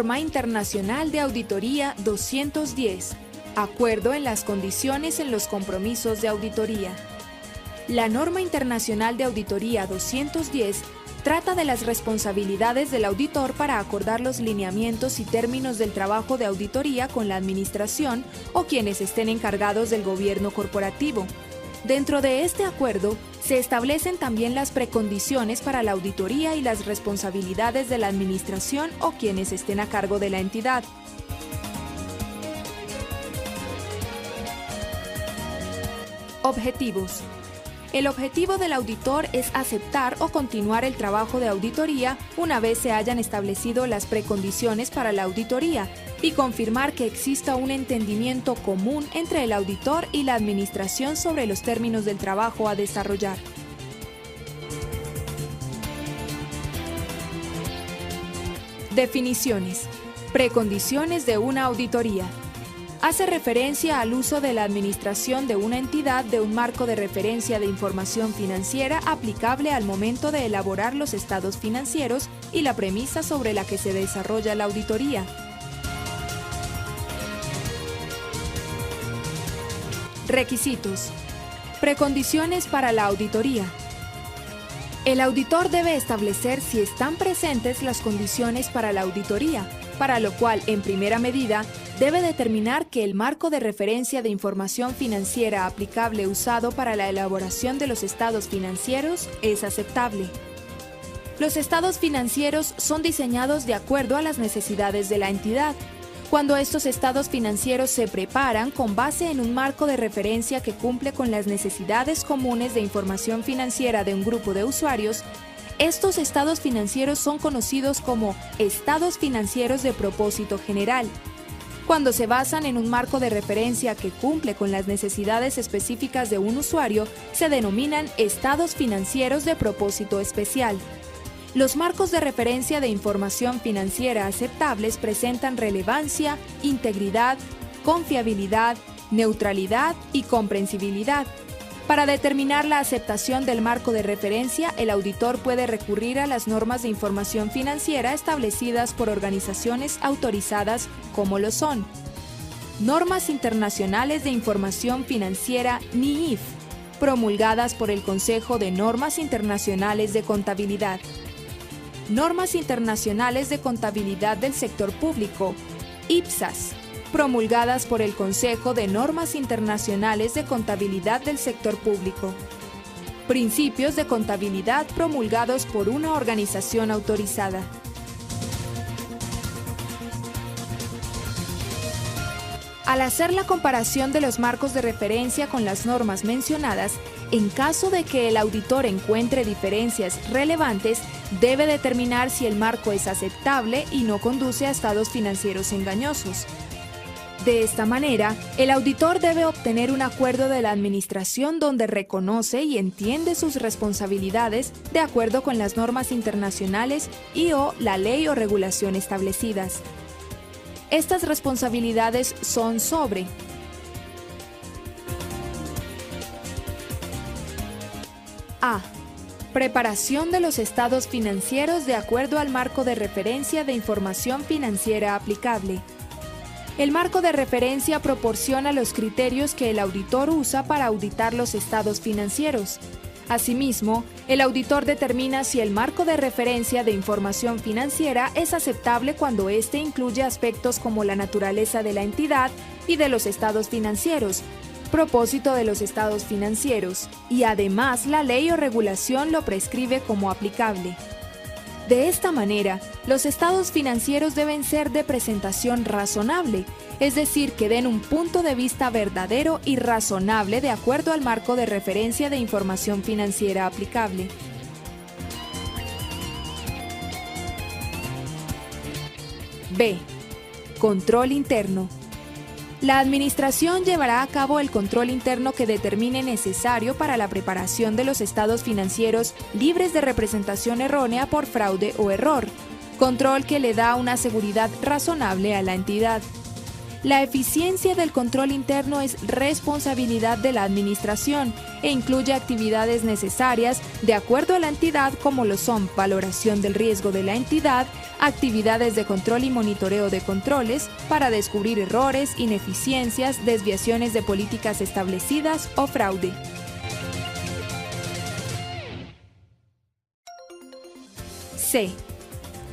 Norma Internacional de Auditoría 210, Acuerdo en las condiciones en los compromisos de auditoría. La Norma Internacional de Auditoría 210 trata de las responsabilidades del auditor para acordar los lineamientos y términos del trabajo de auditoría con la administración o quienes estén encargados del gobierno corporativo. Dentro de este acuerdo, se establecen también las precondiciones para la auditoría y las responsabilidades de la administración o quienes estén a cargo de la entidad. Objetivos. El objetivo del auditor es aceptar o continuar el trabajo de auditoría una vez se hayan establecido las precondiciones para la auditoría y confirmar que exista un entendimiento común entre el auditor y la administración sobre los términos del trabajo a desarrollar. Definiciones. Precondiciones de una auditoría. Hace referencia al uso de la administración de una entidad de un marco de referencia de información financiera aplicable al momento de elaborar los estados financieros y la premisa sobre la que se desarrolla la auditoría. Requisitos. Precondiciones para la auditoría. El auditor debe establecer si están presentes las condiciones para la auditoría, para lo cual, en primera medida, debe determinar que el marco de referencia de información financiera aplicable usado para la elaboración de los estados financieros es aceptable. Los estados financieros son diseñados de acuerdo a las necesidades de la entidad. Cuando estos estados financieros se preparan con base en un marco de referencia que cumple con las necesidades comunes de información financiera de un grupo de usuarios, estos estados financieros son conocidos como estados financieros de propósito general. Cuando se basan en un marco de referencia que cumple con las necesidades específicas de un usuario, se denominan estados financieros de propósito especial. Los marcos de referencia de información financiera aceptables presentan relevancia, integridad, confiabilidad, neutralidad y comprensibilidad. Para determinar la aceptación del marco de referencia, el auditor puede recurrir a las normas de información financiera establecidas por organizaciones autorizadas como lo son: Normas Internacionales de Información Financiera NIIF, promulgadas por el Consejo de Normas Internacionales de Contabilidad; Normas Internacionales de Contabilidad del Sector Público, IPSAS, promulgadas por el Consejo de Normas Internacionales de Contabilidad del Sector Público; Principios de contabilidad promulgados por una organización autorizada. Al hacer la comparación de los marcos de referencia con las normas mencionadas, en caso de que el auditor encuentre diferencias relevantes, debe determinar si el marco es aceptable y no conduce a estados financieros engañosos. De esta manera, el auditor debe obtener un acuerdo de la administración donde reconoce y entiende sus responsabilidades de acuerdo con las normas internacionales y/o la ley o regulación establecidas. Estas responsabilidades son sobre: A. Preparación de los estados financieros de acuerdo al marco de referencia de información financiera aplicable. El marco de referencia proporciona los criterios que el auditor usa para auditar los estados financieros. Asimismo, el auditor determina si el marco de referencia de información financiera es aceptable cuando éste incluye aspectos como la naturaleza de la entidad y de los estados financieros, propósito de los estados financieros, y además la ley o regulación lo prescribe como aplicable. De esta manera, los estados financieros deben ser de presentación razonable, es decir, que den un punto de vista verdadero y razonable de acuerdo al marco de referencia de información financiera aplicable. B. Control interno. La administración llevará a cabo el control interno que determine necesario para la preparación de los estados financieros libres de representación errónea por fraude o error, control que le da una seguridad razonable a la entidad. La eficiencia del control interno es responsabilidad de la administración e incluye actividades necesarias de acuerdo a la entidad como lo son valoración del riesgo de la entidad, actividades de control y monitoreo de controles para descubrir errores, ineficiencias, desviaciones de políticas establecidas o fraude. C.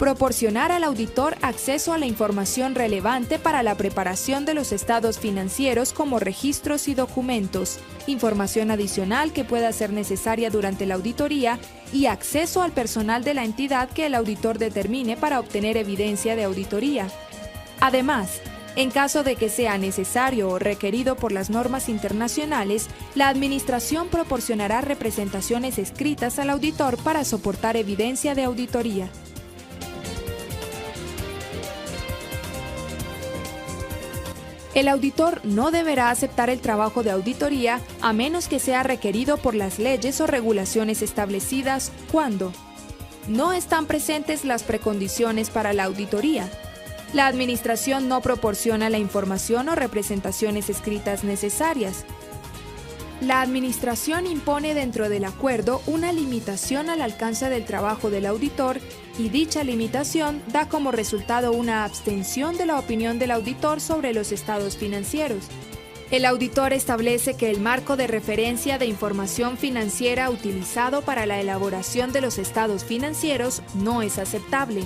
Proporcionar al auditor acceso a la información relevante para la preparación de los estados financieros como registros y documentos, información adicional que pueda ser necesaria durante la auditoría y acceso al personal de la entidad que el auditor determine para obtener evidencia de auditoría. Además, en caso de que sea necesario o requerido por las normas internacionales, la Administración proporcionará representaciones escritas al auditor para soportar evidencia de auditoría. El auditor no deberá aceptar el trabajo de auditoría a menos que sea requerido por las leyes o regulaciones establecidas cuando no están presentes las precondiciones para la auditoría. La Administración no proporciona la información o representaciones escritas necesarias. La Administración impone dentro del acuerdo una limitación al alcance del trabajo del auditor y dicha limitación da como resultado una abstención de la opinión del auditor sobre los estados financieros. El auditor establece que el marco de referencia de información financiera utilizado para la elaboración de los estados financieros no es aceptable.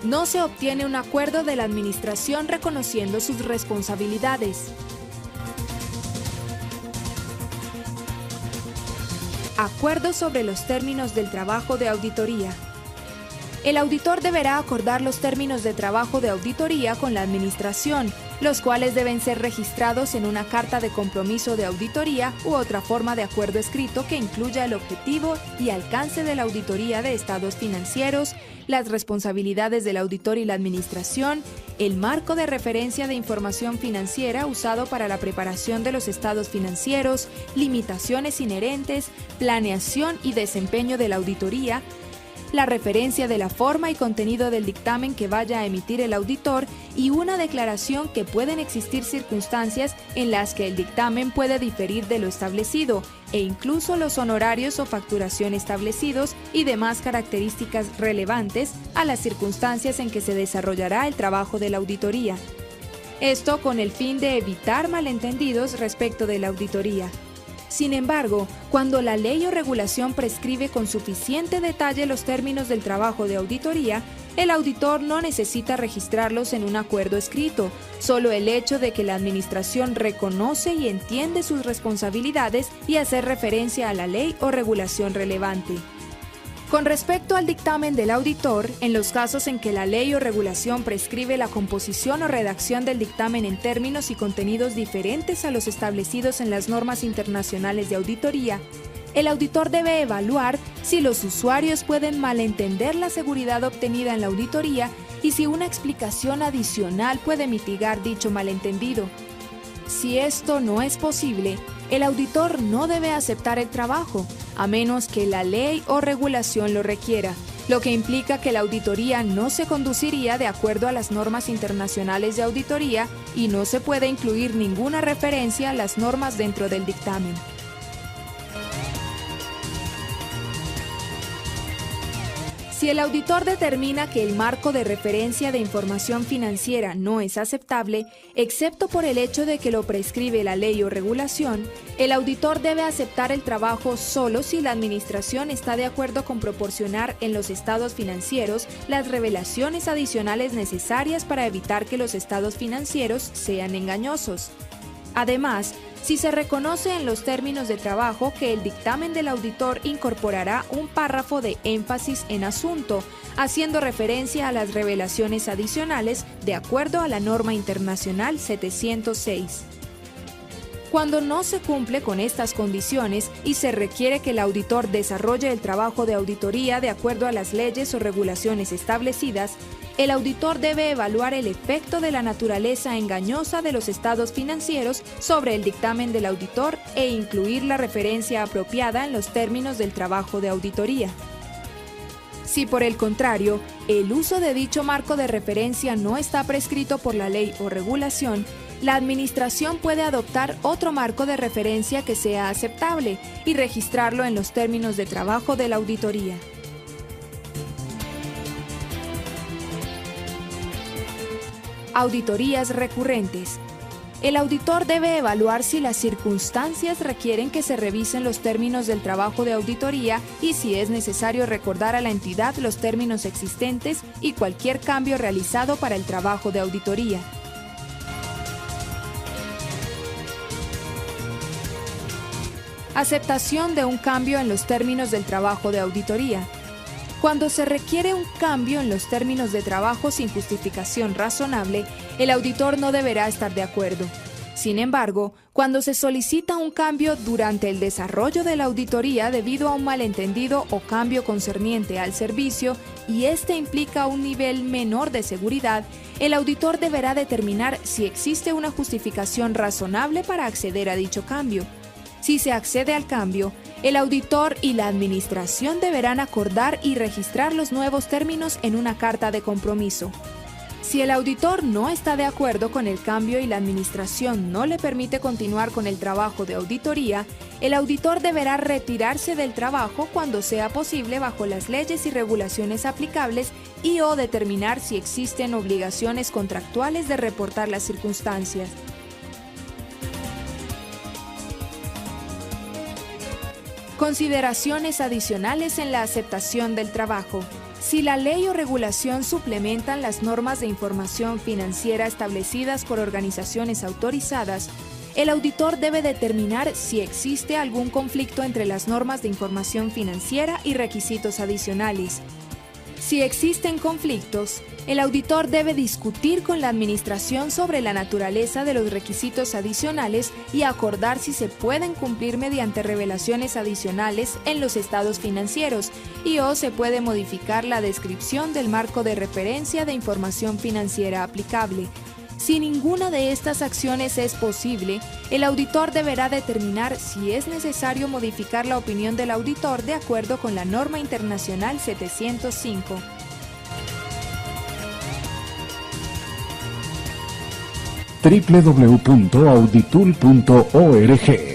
No se obtiene un acuerdo de la Administración reconociendo sus responsabilidades. Acuerdo sobre los términos del trabajo de auditoría. El auditor deberá acordar los términos de trabajo de auditoría con la Administración, los cuales deben ser registrados en una carta de compromiso de auditoría u otra forma de acuerdo escrito que incluya el objetivo y alcance de la auditoría de estados financieros, las responsabilidades del auditor y la Administración, el marco de referencia de información financiera usado para la preparación de los estados financieros, limitaciones inherentes, planeación y desempeño de la auditoría, la referencia de la forma y contenido del dictamen que vaya a emitir el auditor y una declaración que pueden existir circunstancias en las que el dictamen puede diferir de lo establecido e incluso los honorarios o facturación establecidos y demás características relevantes a las circunstancias en que se desarrollará el trabajo de la auditoría. Esto con el fin de evitar malentendidos respecto de la auditoría. Sin embargo, cuando la ley o regulación prescribe con suficiente detalle los términos del trabajo de auditoría, el auditor no necesita registrarlos en un acuerdo escrito, solo el hecho de que la Administración reconoce y entiende sus responsabilidades y hacer referencia a la ley o regulación relevante. Con respecto al dictamen del auditor, en los casos en que la ley o regulación prescribe la composición o redacción del dictamen en términos y contenidos diferentes a los establecidos en las normas internacionales de auditoría, el auditor debe evaluar si los usuarios pueden malentender la seguridad obtenida en la auditoría y si una explicación adicional puede mitigar dicho malentendido. Si esto no es posible, el auditor no debe aceptar el trabajo, a menos que la ley o regulación lo requiera, lo que implica que la auditoría no se conduciría de acuerdo a las normas internacionales de auditoría y no se puede incluir ninguna referencia a las normas dentro del dictamen. Si el auditor determina que el marco de referencia de información financiera no es aceptable, excepto por el hecho de que lo prescribe la ley o regulación, el auditor debe aceptar el trabajo solo si la Administración está de acuerdo con proporcionar en los estados financieros las revelaciones adicionales necesarias para evitar que los estados financieros sean engañosos. Además, si se reconoce en los términos de trabajo que el dictamen del auditor incorporará un párrafo de énfasis en asunto, haciendo referencia a las revelaciones adicionales de acuerdo a la norma internacional 706. Cuando no se cumple con estas condiciones y se requiere que el auditor desarrolle el trabajo de auditoría de acuerdo a las leyes o regulaciones establecidas, el auditor debe evaluar el efecto de la naturaleza engañosa de los estados financieros sobre el dictamen del auditor e incluir la referencia apropiada en los términos del trabajo de auditoría. Si por el contrario, el uso de dicho marco de referencia no está prescrito por la ley o regulación, la Administración puede adoptar otro marco de referencia que sea aceptable y registrarlo en los términos de trabajo de la auditoría. Auditorías recurrentes. El auditor debe evaluar si las circunstancias requieren que se revisen los términos del trabajo de auditoría y si es necesario recordar a la entidad los términos existentes y cualquier cambio realizado para el trabajo de auditoría. Aceptación de un cambio en los términos del trabajo de auditoría. Cuando se requiere un cambio en los términos de trabajo sin justificación razonable, el auditor no deberá estar de acuerdo. Sin embargo, cuando se solicita un cambio durante el desarrollo de la auditoría debido a un malentendido o cambio concerniente al servicio y este implica un nivel menor de seguridad, el auditor deberá determinar si existe una justificación razonable para acceder a dicho cambio. Si se accede al cambio, el auditor y la Administración deberán acordar y registrar los nuevos términos en una carta de compromiso. Si el auditor no está de acuerdo con el cambio y la Administración no le permite continuar con el trabajo de auditoría, el auditor deberá retirarse del trabajo cuando sea posible bajo las leyes y regulaciones aplicables y/o determinar si existen obligaciones contractuales de reportar las circunstancias. Consideraciones adicionales en la aceptación del trabajo. Si la ley o regulación suplementan las normas de información financiera establecidas por organizaciones autorizadas, el auditor debe determinar si existe algún conflicto entre las normas de información financiera y requisitos adicionales. Si existen conflictos, el auditor debe discutir con la Administración sobre la naturaleza de los requisitos adicionales y acordar si se pueden cumplir mediante revelaciones adicionales en los estados financieros y/o se puede modificar la descripción del marco de referencia de información financiera aplicable. Si ninguna de estas acciones es posible, el auditor deberá determinar si es necesario modificar la opinión del auditor de acuerdo con la norma internacional 705. www.auditul.org